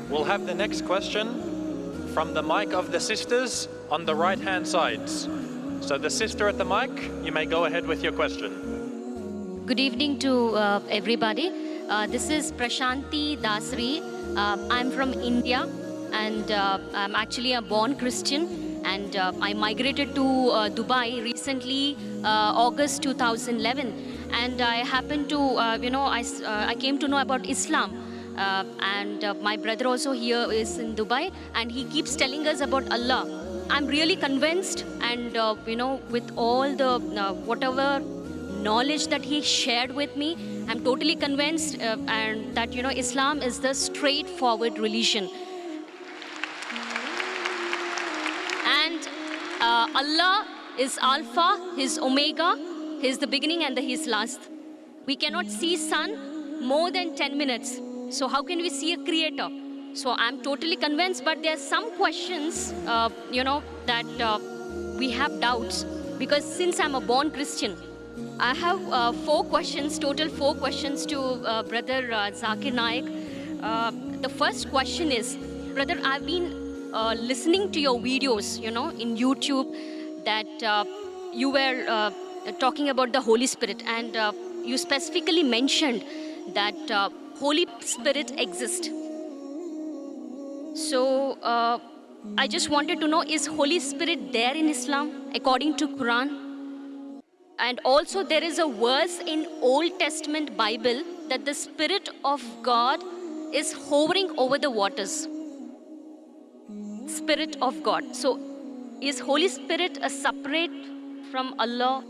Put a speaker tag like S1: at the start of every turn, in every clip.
S1: We'll have the next question from the mic of the sisters on the right-hand sides. So the sister at the mic, you may go ahead with your question.
S2: Good evening to everybody. This is Prashanti Dasri. I'm from India and I'm actually a born Christian, and I migrated to Dubai recently, August 2011. And I happened to, I came to know about Islam. And my brother also here is in Dubai, and he keeps telling us about Allah. I'm really convinced, and with all the whatever knowledge that he shared with me, I'm totally convinced and that Islam is the straightforward religion. And Allah is Alpha, He's Omega, He's the beginning and He's last. We cannot see sun more than 10 minutes. So how can we see a creator? So I'm totally convinced, but there are some questions, that we have doubts. Because since I'm a born Christian, I have 4 questions, total 4 questions to Brother Zakir Naik. The first question is, Brother, I've been listening to your videos, in YouTube, that you were talking about the Holy Spirit, and you specifically mentioned that Holy Spirit exists. So I just wanted to know, is Holy Spirit there in Islam according to Quran? And also there is a verse in Old Testament Bible that the Spirit of God is hovering over the waters. Spirit of God. So is Holy Spirit a separate from Allah?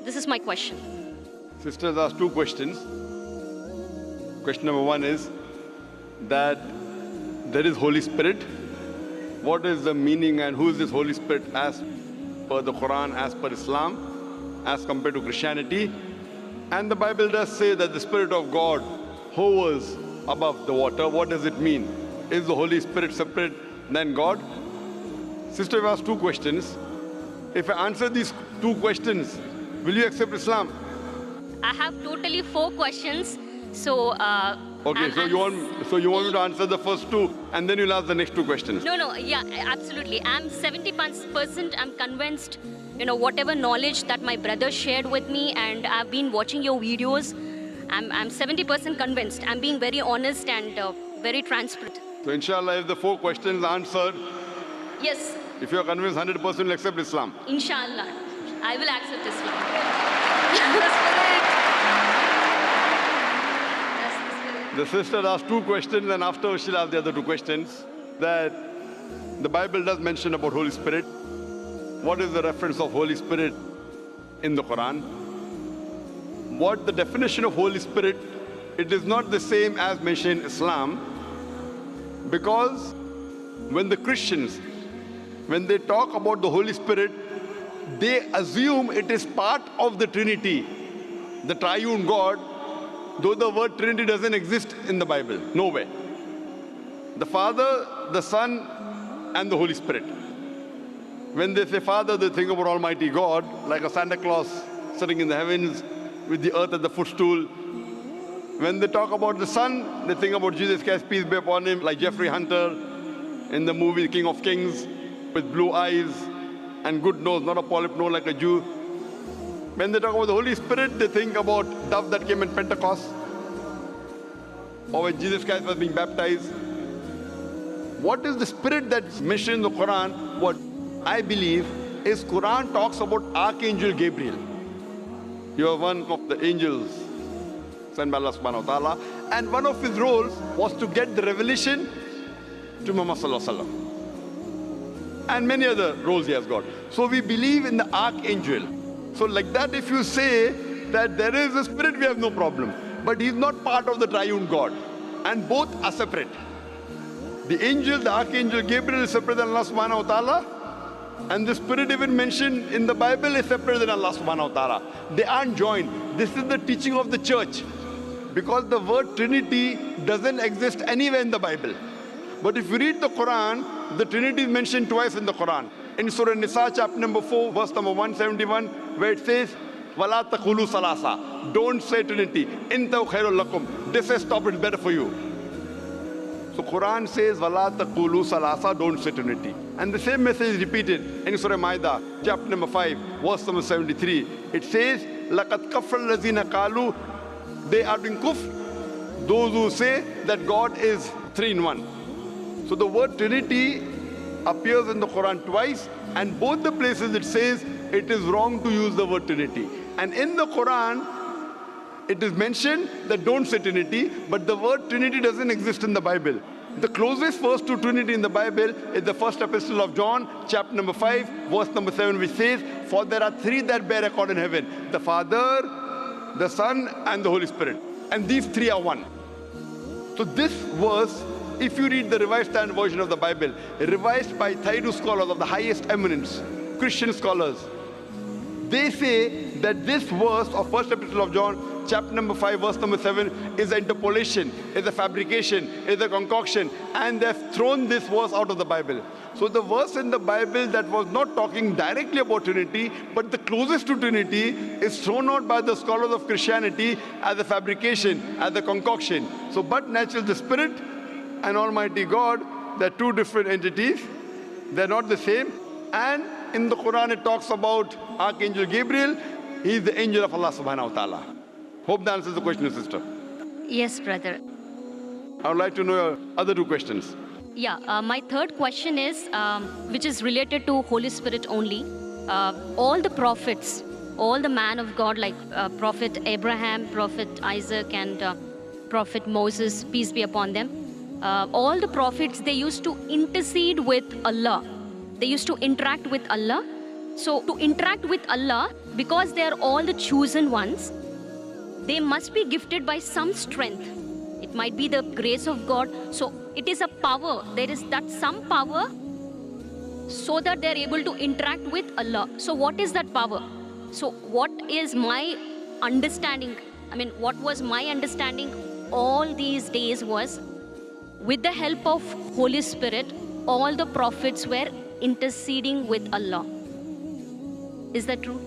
S2: This is my question.
S3: Sisters asked 2 questions. Question number 1 is that there is Holy Spirit. What is the meaning and who is this Holy Spirit as per the Quran, as per Islam, as compared to Christianity? And the Bible does say that the Spirit of God hovers above the water. What does it mean? Is the Holy Spirit separate than God? Sister, you asked 2 questions. If I answer these 2 questions, will you accept Islam?
S2: I have totally 4 questions. So
S3: okay, so you want me to answer the first 2 and then you'll ask the next 2 questions?
S2: No, yeah, absolutely. I'm 70% I'm convinced, whatever knowledge that my brother shared with me, and I've been watching your videos, I'm 70% convinced. I'm being very honest and very transparent.
S3: So inshallah, if the 4 questions are answered,
S2: yes.
S3: If you're convinced 100% you'll accept Islam?
S2: Inshallah, I will accept Islam.
S3: The sister asked 2 questions, and after she'll ask the other 2 questions. That the Bible does mention about Holy Spirit. What is the reference of Holy Spirit in the Quran? What the definition of Holy Spirit? It is not the same as mentioned in Islam, because when the Christians, when they talk about the Holy Spirit, they assume it is part of the Trinity, the triune God, though the word Trinity doesn't exist in the Bible, nowhere. The Father, the Son, and the Holy Spirit. When they say Father, they think about Almighty God, like a Santa Claus sitting in the heavens with the earth at the footstool. When they talk about the Son, they think about Jesus Christ, peace be upon him, like Jeffrey Hunter in the movie King of Kings, with blue eyes and good nose, not a polyp nose like a Jew. When they talk about the Holy Spirit, they think about dove that came in Pentecost, or when Jesus Christ was being baptized. What is the Spirit that's mentioned in the Quran? What I believe is Quran talks about Archangel Gabriel. You are one of the angels sent by Allah subhanahu wa ta'ala, and one of his roles was to get the revelation to Muhammad sallallahu alaihi wasallam. And many other roles he has got. So we believe in the Archangel. So like that, if you say that there is a Spirit, we have no problem. But he's not part of the triune God. And both are separate. The angel, the Archangel Gabriel is separate than Allah subhanahu wa ta'ala. And the Spirit even mentioned in the Bible is separate than Allah subhanahu wa ta'ala. They aren't joined. This is the teaching of the church. Because the word Trinity doesn't exist anywhere in the Bible. But if you read the Quran, the Trinity is mentioned twice in the Quran. In Surah Nisa, chapter number 4, verse number 171, where it says, وَلَا تَقُولُوا ثَلَاثَةً. Don't say Trinity. إِنْ تَوْ خَيْرٌ لَكُمْ. This says stop, it's better for you. So Quran says, Wala taqulu salasa, don't say Trinity. And the same message is repeated in Surah Maida, chapter number 5, verse number 73. It says, Laqad kafara allazina qalu, they are doing kufr, those who say that God is 3 in 1. So the word Trinity appears in the Quran twice, and both the places it says it is wrong to use the word Trinity. And in the Quran, it is mentioned that don't say Trinity, but the word Trinity doesn't exist in the Bible. The closest verse to Trinity in the Bible is the first epistle of John, chapter number 5, verse number 7, which says, for there are 3 that bear record in heaven, the Father, the Son, and the Holy Spirit. And these 3 are one. So this verse, if you read the Revised Standard Version of the Bible, revised by Thaydu scholars of the highest eminence, Christian scholars, they say that this verse of first epistle of John, chapter number 5, verse number 7, is an interpolation, is a fabrication, is a concoction, and they've thrown this verse out of the Bible. So the verse in the Bible that was not talking directly about Trinity, but the closest to Trinity, is thrown out by the scholars of Christianity as a fabrication, as a concoction. So but naturally the Spirit and Almighty God, they're 2 different entities. They're not the same. And in the Quran it talks about Archangel Gabriel. He is the angel of Allah subhanahu wa ta'ala. Hope that answers the question, sister.
S2: Yes, brother.
S3: I would like to know your other 2 questions.
S2: Yeah, my third question is, which is related to Holy Spirit only. All the prophets, all the man of God, like Prophet Abraham, Prophet Isaac, and Prophet Moses, peace be upon them, all the prophets, they used to intercede with Allah. They used to interact with Allah. So to interact with Allah, because they are all the chosen ones, they must be gifted by some strength. It might be the grace of God. So it is a power. There is that some power so that they are able to interact with Allah. So what is that power? So what is my understanding? I mean, what was my understanding all these days was, with the help of Holy Spirit, all the prophets were interceding with Allah. Is that true?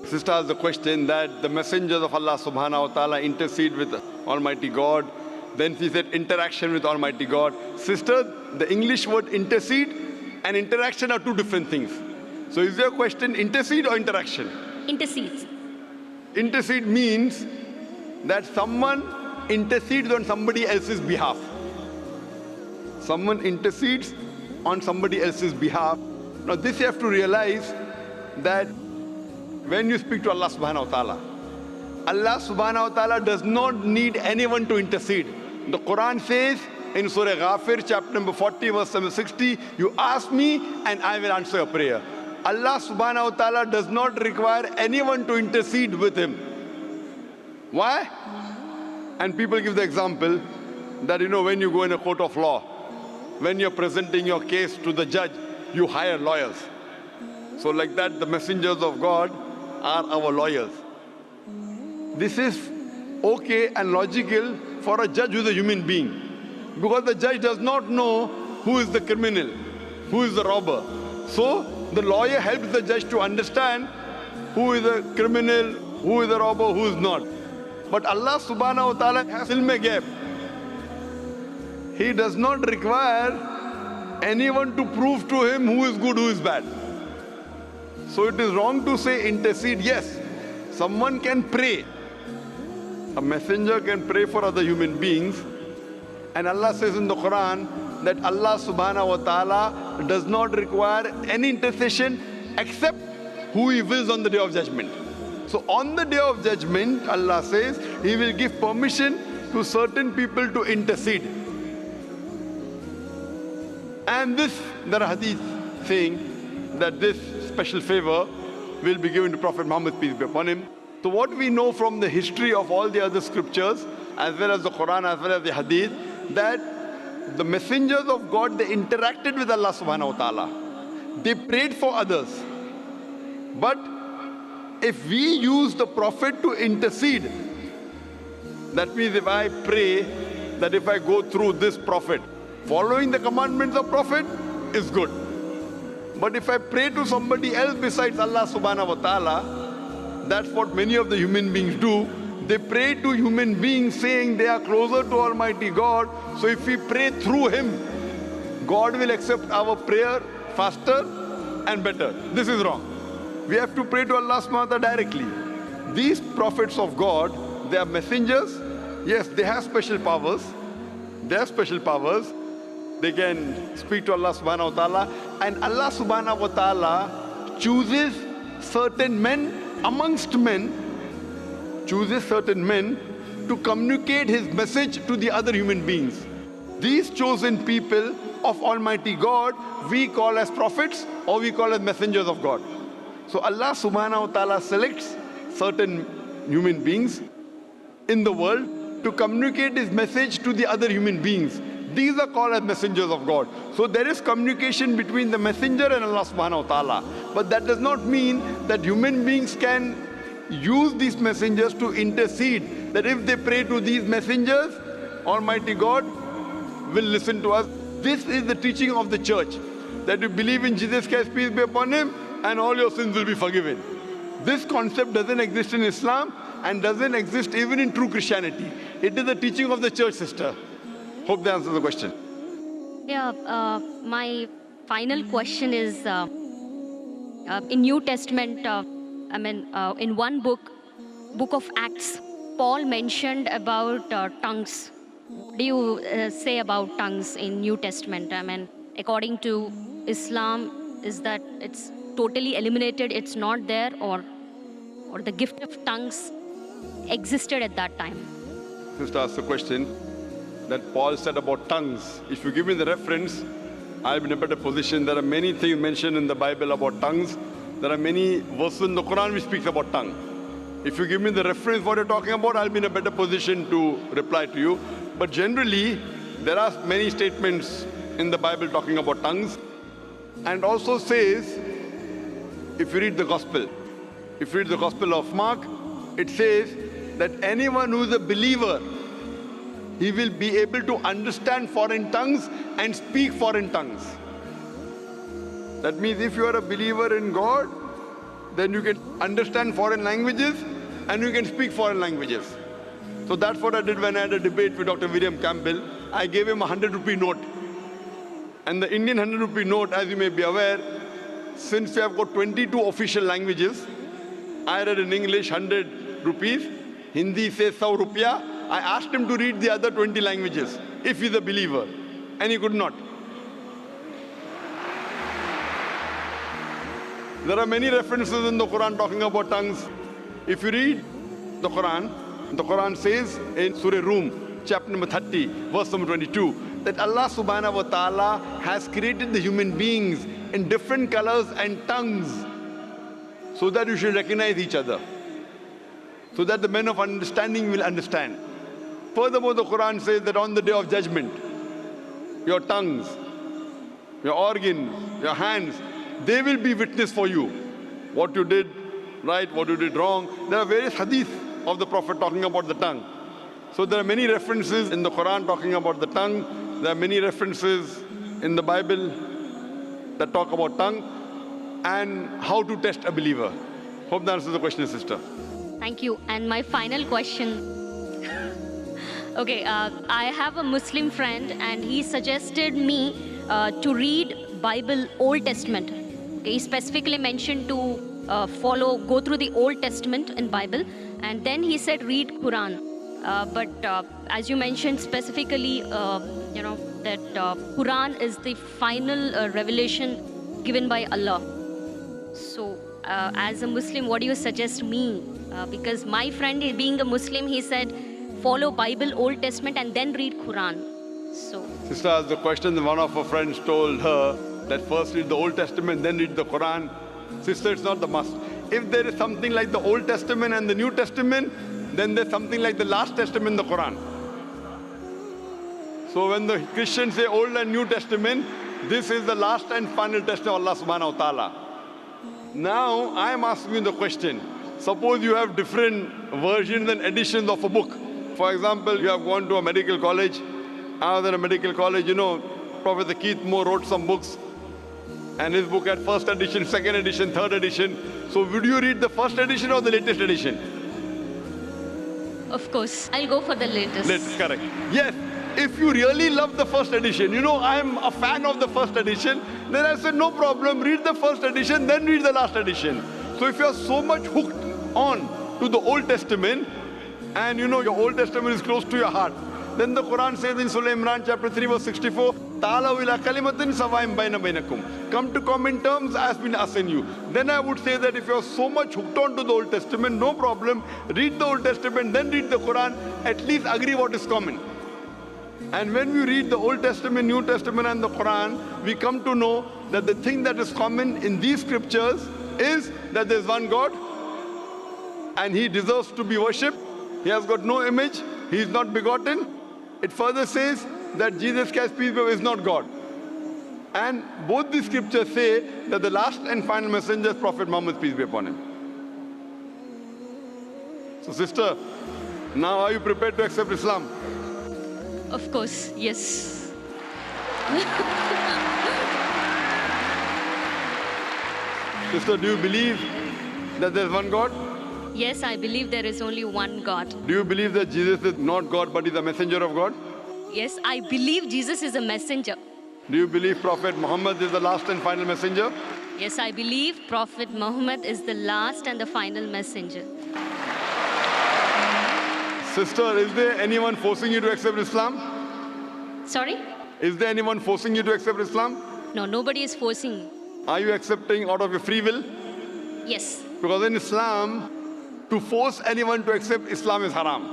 S3: Sister asked the question that the messengers of Allah subhanahu wa ta'ala intercede with Almighty God. Then she said interaction with Almighty God. Sister, the English word intercede and interaction are 2 different things. So is your question intercede or interaction?
S2: Intercedes.
S3: Intercede means that someone intercedes on somebody else's behalf. Someone intercedes on somebody else's behalf. Now this you have to realize that when you speak to Allah subhanahu wa ta'ala, Allah subhanahu wa ta'ala does not need anyone to intercede. The Quran says in Surah Ghafir, chapter number 40, verse number 60, you ask me and I will answer your prayer. Allah subhanahu wa ta'ala does not require anyone to intercede with him. Why? And people give the example that, when you go in a court of law, when you're presenting your case to the judge, you hire lawyers. So like that, the messengers of God are our lawyers. This is okay and logical for a judge who is a human being, because the judge does not know who is the criminal, who is the robber. So the lawyer helps the judge to understand who is the criminal, who is the robber, who is not. But Allah subhanahu wa ta'ala has ilm ghaib. He does not require anyone to prove to him who is good, who is bad. So it is wrong to say intercede. Yes, someone can pray. A messenger can pray for other human beings. And Allah says in the Quran that Allah subhanahu wa ta'ala does not require any intercession except who He wills on the Day of Judgment. So on the Day of Judgment, Allah says He will give permission to certain people to intercede. And this, there are hadith saying that this special favor will be given to Prophet Muhammad, peace be upon him. So what we know from the history of all the other scriptures, as well as the Quran, as well as the hadith, that the messengers of God, they interacted with Allah subhanahu wa ta'ala. They prayed for others. But if we use the Prophet to intercede, that means if I pray that if I go through this Prophet, following the commandments of Prophet is good. But if I pray to somebody else besides Allah subhanahu wa ta'ala, that's what many of the human beings do. They pray to human beings saying they are closer to Almighty God. So if we pray through Him, God will accept our prayer faster and better. This is wrong. We have to pray to Allah subhanahu wa ta'ala directly. These prophets of God, they are messengers. Yes, they have special powers. They have special powers. They can speak to Allah subhanahu wa ta'ala. And Allah subhanahu wa ta'ala chooses certain men amongst men, chooses certain men to communicate His message to the other human beings. These chosen people of Almighty God, we call as prophets or we call as messengers of God. So Allah subhanahu wa ta'ala selects certain human beings in the world to communicate His message to the other human beings. These are called as messengers of God. So there is communication between the messenger and Allah subhanahu wa ta'ala. But that does not mean that human beings can use these messengers to intercede. That if they pray to these messengers, Almighty God will listen to us. This is the teaching of the church. That you believe in Jesus Christ, peace be upon Him, and all your sins will be forgiven. This concept doesn't exist in Islam and doesn't exist even in true Christianity. It is the teaching of the church, sister. Hope that answers the question.
S2: Yeah, my final question is, in New Testament, in one book of Acts, Paul mentioned about tongues. What do you say about tongues in New Testament? According to Islam, is that it's totally eliminated, it's not there, or the gift of tongues existed at that time?
S3: Sister asked the question that Paul said about tongues. If you give me the reference, I'll be in a better position. There are many things mentioned in the Bible about tongues. There are many verses in the Quran which speaks about tongue. If you give me the reference what you're talking about, I'll be in a better position to reply to you. But generally, there are many statements in the Bible talking about tongues. And also says, if you read the Gospel of Mark, it says that anyone who is a believer, he will be able to understand foreign tongues and speak foreign tongues. That means if you are a believer in God, then you can understand foreign languages and you can speak foreign languages. So that's what I did when I had a debate with Dr. William Campbell. I gave him a 100-rupee note. And the Indian 100-rupee note, as you may be aware, since we have got 22 official languages, I read in English 100 rupees, Hindi says 100 rupiah. I asked him to read the other 20 languages, if he's a believer, and he could not. There are many references in the Quran talking about tongues. If you read the Quran says in Surah Rum, chapter number 30, verse number 22, that Allah subhanahu wa ta'ala has created the human beings in different colors and tongues so that you should recognize each other, so that the men of understanding will understand. Furthermore, the Quran says that on the day of judgment, your tongues, your organs, your hands, they will be witness for you. What you did right, what you did wrong. There are various hadith of the Prophet talking about the tongue. So there are many references in the Quran talking about the tongue. There are many references in the Bible that talk about tongue and how to test a believer. Hope that answers the question, sister.
S2: Thank you. And my final question. Okay, I have a Muslim friend and he suggested me to read Bible Old Testament. Okay, he specifically mentioned to go through the Old Testament in Bible, and then he said read Quran. But as you mentioned specifically, that Quran is the final revelation given by Allah. So as a Muslim, what do you suggest me? Because my friend, being a Muslim, he said follow Bible Old Testament and then read Quran. So
S3: sister asked the question, one of her friends told her that first read the Old Testament, then read the Quran. Sister, it's not the must. If there is something like the Old Testament and the New Testament, then there's something like the last testament in the Quran. So when the Christians say Old and New Testament, this is the last and final testament of Allah subhanahu wa ta'ala. Now I am asking you the question. Suppose you have different versions and editions of a book. For example, you have gone to a medical college. After a medical college, Professor Keith Moore wrote some books. And his book had first edition, second edition, third edition. So would you read the first edition or the latest edition?
S2: Of course. I'll go for the latest.
S3: Latest, correct. Yes, if you really love the first edition, you know I'm a fan of the first edition, then I said no problem, read the first edition, then read the last edition. So if you're so much hooked on to the Old Testament, and you know your Old Testament is close to your heart, then the Quran says in Surah Imran chapter 3 verse 64, Ta'alaw ila kalimatin sawaim baina bainakum. Come to common terms as been assigned you. Then I would say that if you're so much hooked on to the Old Testament, no problem, read the Old Testament, then read the Quran, at least agree what is common. And when we read the Old Testament, New Testament and the Quran, we come to know that the thing that is common in these scriptures is that there's one God and He deserves to be worshipped. He has got no image, He is not begotten. It further says that Jesus Christ, peace be upon him, is not God. And both the scriptures say that the last and final messenger is Prophet Muhammad, peace be upon him. So sister, now are you prepared to accept Islam?
S2: Of course, yes.
S3: Sister, do you believe that there's one God?
S2: Yes, I believe there is only one God.
S3: Do you believe that Jesus is not God but is a messenger of God?
S2: Yes, I believe Jesus is a messenger.
S3: Do you believe Prophet Muhammad is the last and final messenger?
S2: Yes, I believe Prophet Muhammad is the last and the final messenger.
S3: Sister, is there anyone forcing you to accept Islam?
S2: Sorry?
S3: Is there anyone forcing you to accept Islam?
S2: No, nobody is forcing me.
S3: Are you accepting out of your free will?
S2: Yes.
S3: Because in Islam, to force anyone to accept Islam is haram.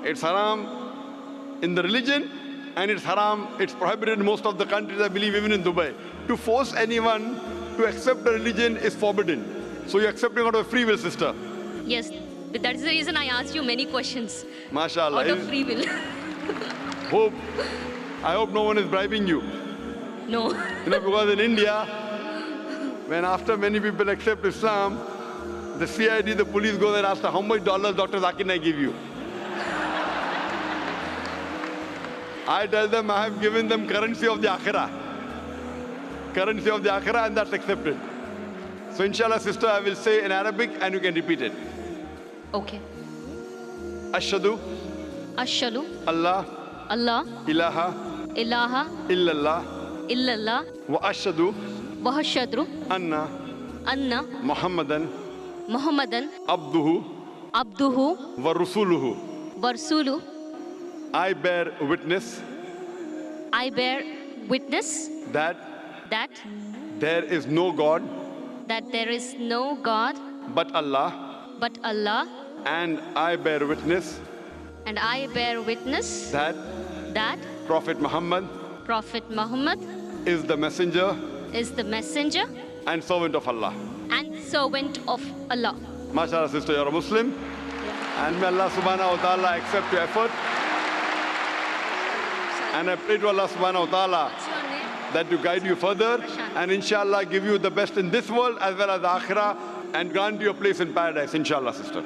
S3: It's haram in the religion, and it's haram, it's prohibited in most of the countries, I believe even in Dubai. To force anyone to accept a religion is forbidden. So you're accepting out of free will, sister.
S2: Yes, but that's the reason I asked you many questions.
S3: MashaAllah.
S2: Out of free will.
S3: I hope no one is bribing you.
S2: No.
S3: You know, because in India, when after many people accept Islam, the CID, the police goes and asks, how much dollars Dr. Zakir Naik give you? I tell them I have given them currency of the Akhirah. Currency of the Akhirah, and that's accepted. So inshallah, sister, I will say in Arabic and you can repeat it.
S2: Okay.
S3: Ashhadu
S2: Ashhadu
S3: Allah
S2: Allah
S3: ilaha
S2: ilaha
S3: illallah
S2: illallah
S3: wa ashhadu
S2: wa ashhadu
S3: anna
S2: anna
S3: Muhammadan
S2: Muhammadan
S3: abduhu
S2: abduhu
S3: wa rasuluhu.
S2: wa rasuluhu.
S3: I bear witness
S2: I bear witness
S3: that
S2: that
S3: there is no God
S2: there is no God
S3: but Allah,
S2: but Allah,
S3: and I bear witness
S2: and I bear witness
S3: that
S2: that
S3: Prophet Muhammad
S2: Prophet Muhammad
S3: is the messenger
S2: is the messenger
S3: and servant of Allah.
S2: and servant of Allah.
S3: MashaAllah, sister, you're a Muslim. And may Allah subhanahu wa ta'ala accept your effort. And I pray to Allah subhanahu wa ta'ala that to guide you further and inshallah give you the best in this world as well as the akhirah and grant you a place in paradise, inshallah, sister.